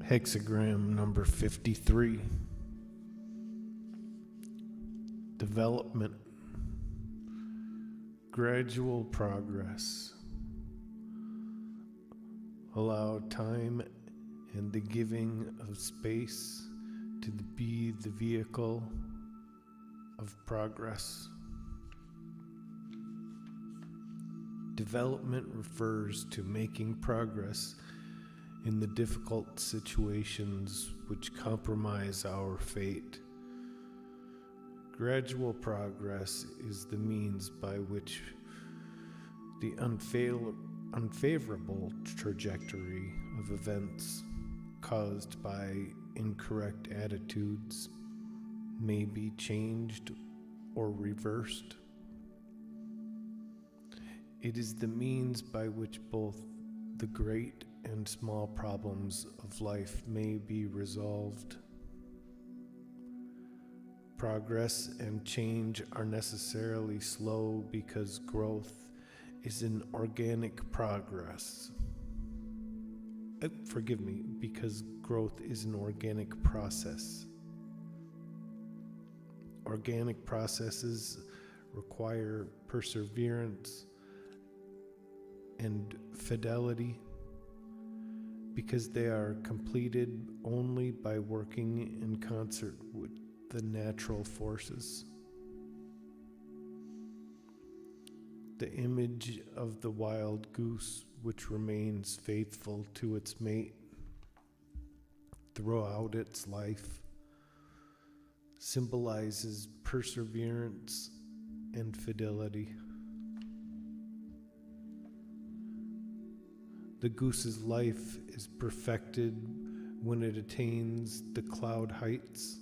Hexagram number 53. Development. Gradual progress. Allow time and the giving of space to be the vehicle of progress. Development refers to making progress in the difficult situations which compromise our fate. Gradual progress is the means by which the unfavorable trajectory of events caused by incorrect attitudes may be changed or reversed. It is the means by which both the great and small problems of life may be resolved. Progress and change are necessarily slow because growth is an organic progress. Because growth is an organic process. Organic processes require perseverance and fidelity because they are completed only by working in concert with the natural forces. The image of the wild goose which remains faithful to its mate throughout its life symbolizes perseverance and fidelity. The goose's life is perfected when it attains the cloud heights.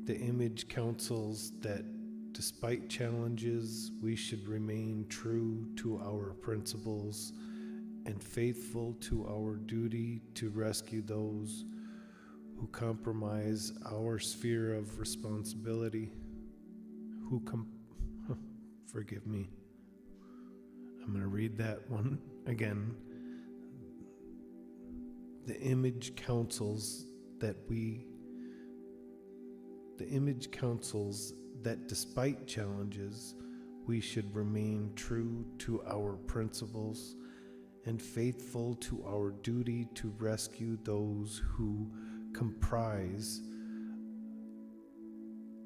The image counsels that despite challenges, we should remain true to our principles and faithful to our duty to rescue those who compromise our sphere of responsibility. Forgive me. I'm going to read that one again. The image counsels that despite challenges, we should remain true to our principles and faithful to our duty to rescue those who comprise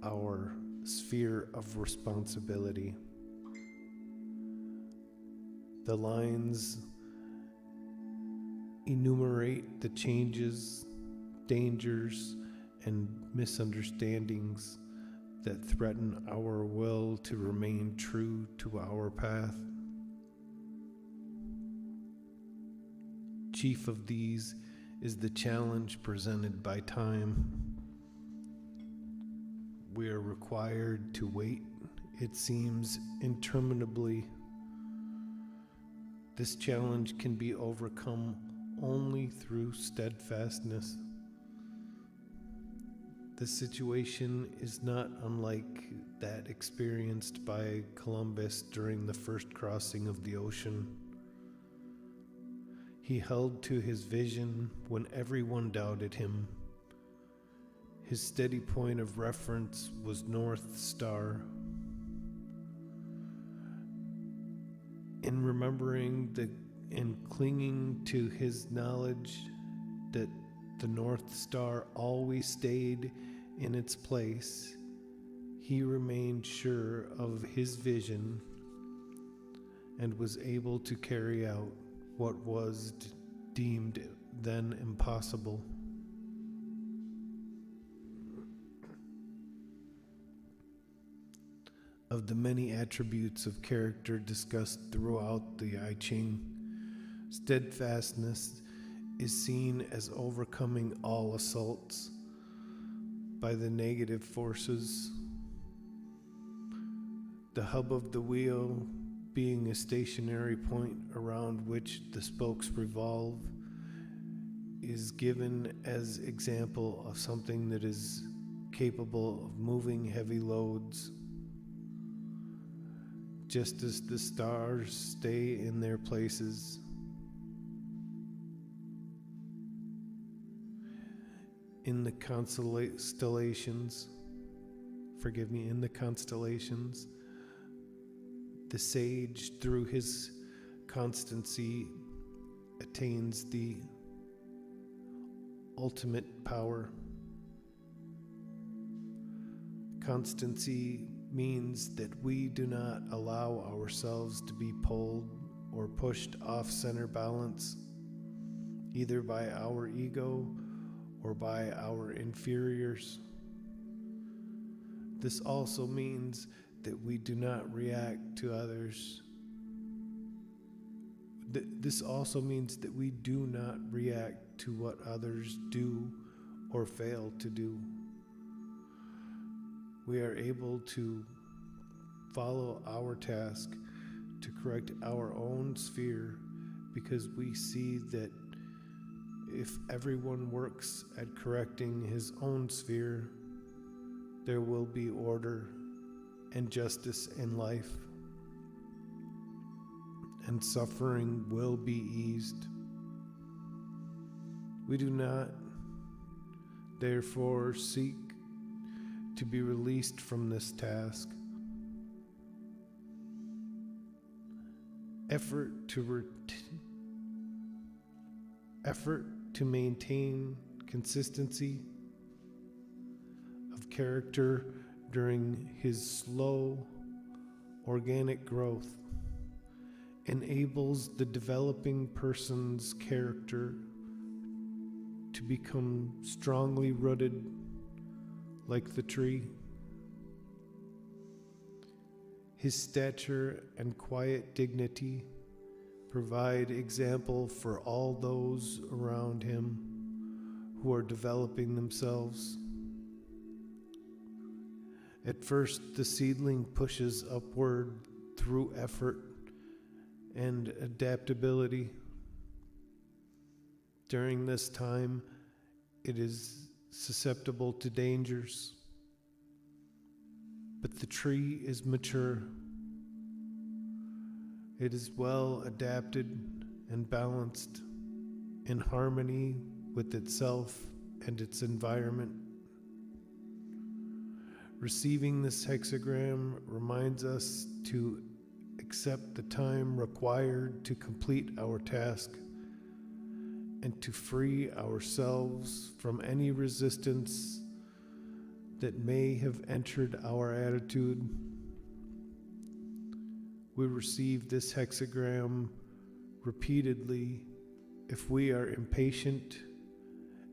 our sphere of responsibility. The lines enumerate the changes, dangers, and misunderstandings that threaten our will to remain true to our path. Chief of these is the challenge presented by time. We are required to wait, it seems, interminably. This challenge can be overcome only through steadfastness. The situation is not unlike that experienced by Columbus during the first crossing of the ocean. He held to his vision when everyone doubted him. His steady point of reference was North Star. In remembering and clinging to his knowledge that the North Star always stayed in its place, he remained sure of his vision and was able to carry out what was deemed then impossible. Of the many attributes of character discussed throughout the Ching, steadfastness is seen as overcoming all assaults by the negative forces. The hub of the wheel being a stationary point around which the spokes revolve is given as example of something that is capable of moving heavy loads. Just as the stars stay in their places, in the constellations, the sage, through his constancy, attains the ultimate power. Constancy means that we do not allow ourselves to be pulled or pushed off center balance, either by our ego or by our inferiors. This also means that we do not react to others. This also means that we do not react to what others do or fail to do. We are able to follow our task to correct our own sphere, because we see that if everyone works at correcting his own sphere, there will be order and justice in life, and suffering will be eased. We do not, therefore, seek to be released from this task. Effort to maintain consistency of character during his slow, organic growth enables the developing person's character to become strongly rooted like the tree. His stature and quiet dignity provide example for all those around him who are developing themselves. At first, the seedling pushes upward through effort and adaptability. During this time, it is susceptible to dangers, but the tree is mature. It is well adapted and balanced, in harmony with itself and its environment. Receiving this hexagram reminds us to accept the time required to complete our task and to free ourselves from any resistance that may have entered our attitude. We receive this hexagram repeatedly if we are impatient,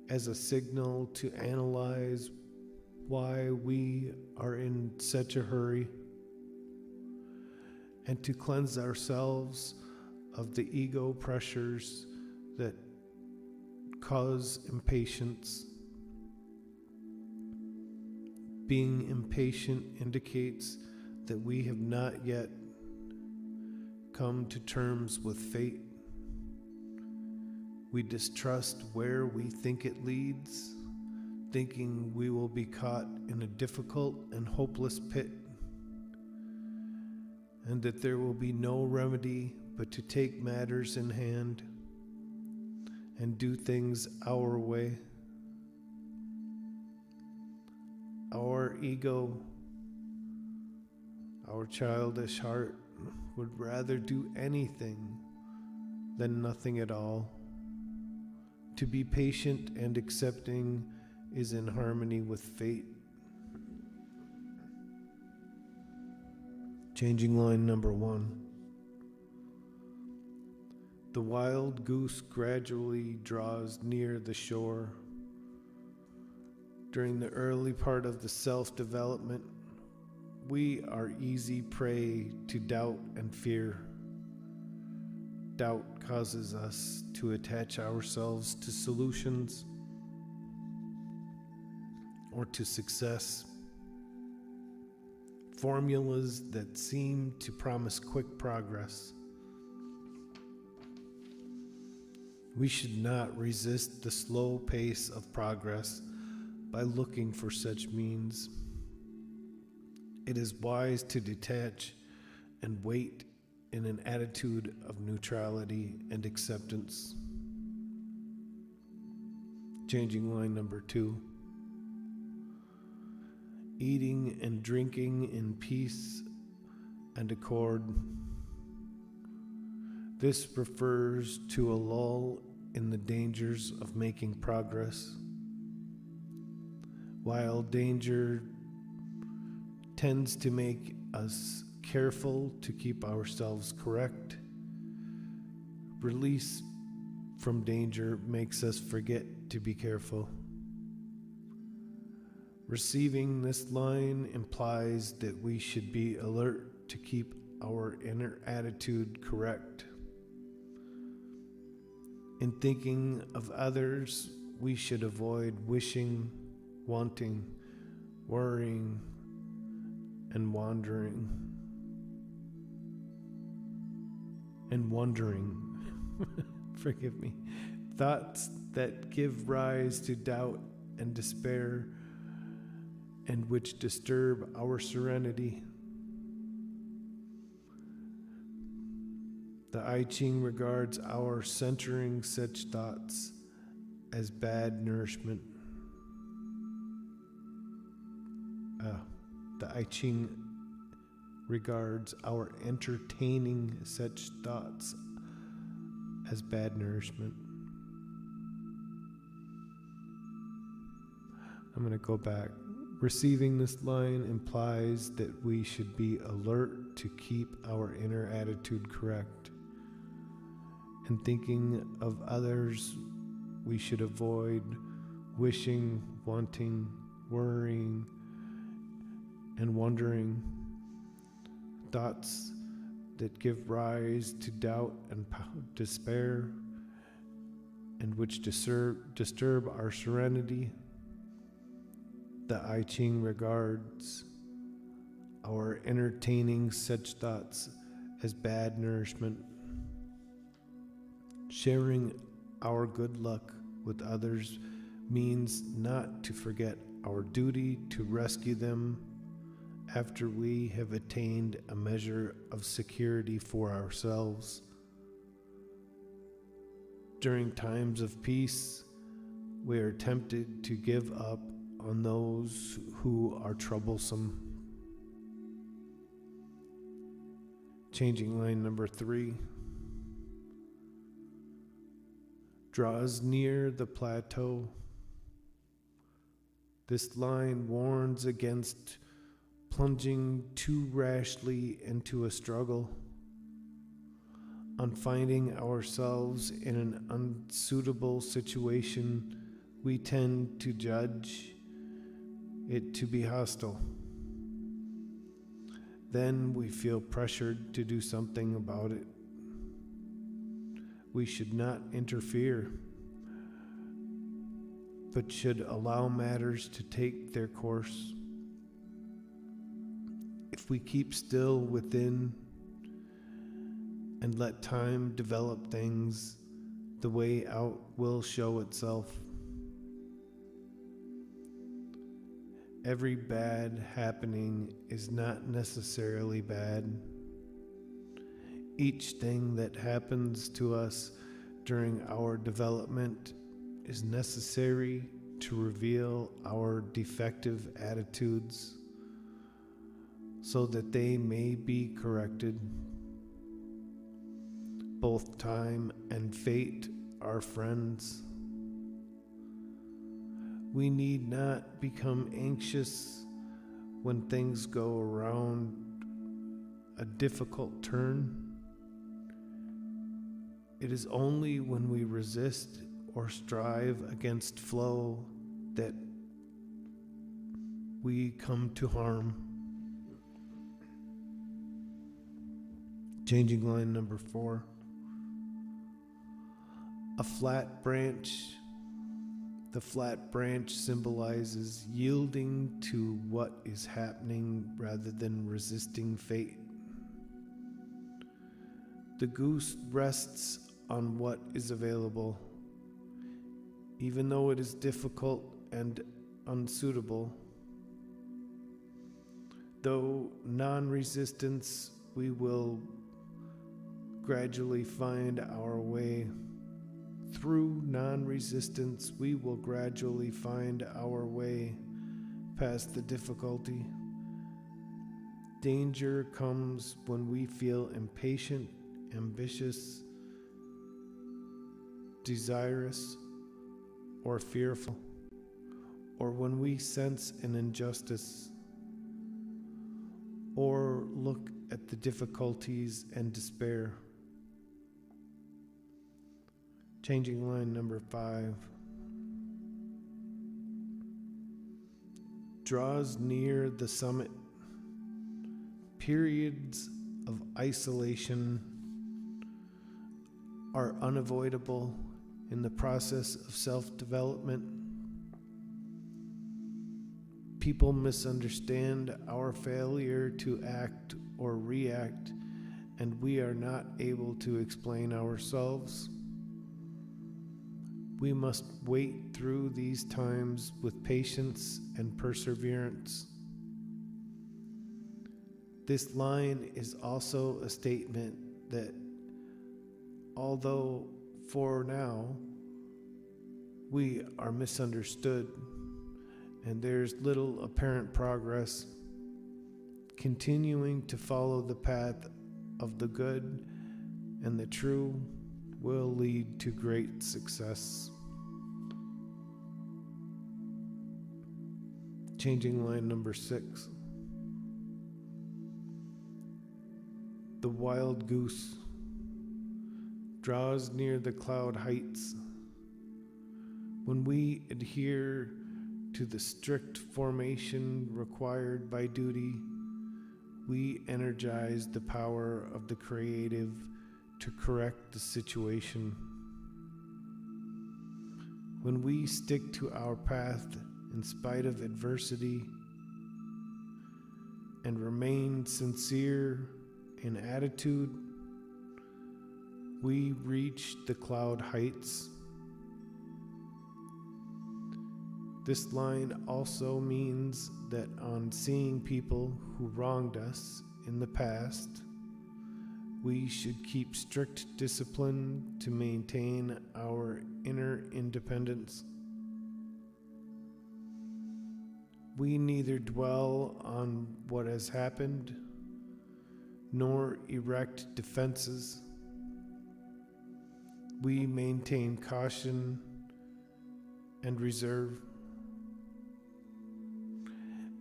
as a signal to analyze why we are in such a hurry, and to cleanse ourselves of the ego pressures that cause impatience. Being impatient indicates that we have not yet come to terms with fate. We distrust where we think it leads, thinking we will be caught in a difficult and hopeless pit, and that there will be no remedy but to take matters in hand and do things our way. Our ego, our childish heart, would rather do anything than nothing at all. To be patient and accepting is in harmony with fate. Changing line number 1. The wild goose gradually draws near the shore. During the early part of the self-development, we are easy prey to doubt and fear. Doubt causes us to attach ourselves to solutions or to success, formulas that seem to promise quick progress. We should not resist the slow pace of progress by looking for such means. It is wise to detach and wait in an attitude of neutrality and acceptance. Changing line number 2. Eating and drinking in peace and accord. This refers to a lull in the dangers of making progress. While danger tends to make us careful to keep ourselves correct, release from danger makes us forget to be careful. Receiving this line implies that we should be alert to keep our inner attitude correct. In thinking of others, we should avoid wishing, wanting, worrying, and wondering. Forgive me. Thoughts that give rise to doubt and despair and which disturb our serenity. The I Ching regards our centering such thoughts as bad nourishment. The I Ching regards our entertaining such thoughts as bad nourishment. I'm going to go back. Receiving this line implies that we should be alert to keep our inner attitude correct. In thinking of others, we should avoid wishing, wanting, worrying, and wondering. Thoughts that give rise to doubt and despair and which disturb our serenity. The I Ching regards our entertaining such thoughts as bad nourishment. Sharing our good luck with others means not to forget our duty to rescue them after we have attained a measure of security for ourselves. During times of peace, we are tempted to give up on those who are troublesome. Changing line number 3. Draws near the plateau. This line warns against plunging too rashly into a struggle. On finding ourselves in an unsuitable situation, we tend to judge it to be hostile. Then we feel pressured to do something about it. We should not interfere, but should allow matters to take their course. If we keep still within and let time develop things, the way out will show itself. Every bad happening is not necessarily bad. Each thing that happens to us during our development is necessary to reveal our defective attitudes so that they may be corrected. Both time and fate are friends. We need not become anxious when things go around a difficult turn. It is only when we resist or strive against flow that we come to harm. Changing line number 4. A flat branch. The flat branch symbolizes yielding to what is happening rather than resisting fate. The goose rests on what is available, even though it is difficult and unsuitable. Though non-resistance, we will gradually find our way. Through non-resistance, we will gradually find our way past the difficulty. Danger comes when we feel impatient, ambitious, desirous, or fearful, or when we sense an injustice, or look at the difficulties and despair. Changing line number 5. Draws near the summit. Periods of isolation are unavoidable in the process of self-development. People misunderstand our failure to act or react, and we are not able to explain ourselves. We must wait through these times with patience and perseverance. This line is also a statement that although for now we are misunderstood and there's little apparent progress, continuing to follow the path of the good and the true will lead to great success. Changing line number 6. The wild goose draws near the cloud heights. When we adhere to the strict formation required by duty, we energize the power of the creative to correct the situation. When we stick to our path in spite of adversity and remain sincere in attitude, we reach the cloud heights. This line also means that on seeing people who wronged us in the past, we should keep strict discipline to maintain our inner independence. We neither dwell on what has happened nor erect defenses. We maintain caution and reserve.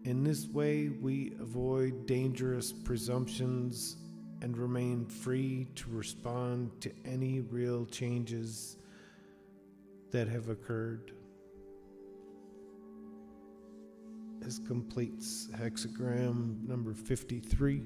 In this way, we avoid dangerous presumptions and remain free to respond to any real changes that have occurred. This completes hexagram number 53.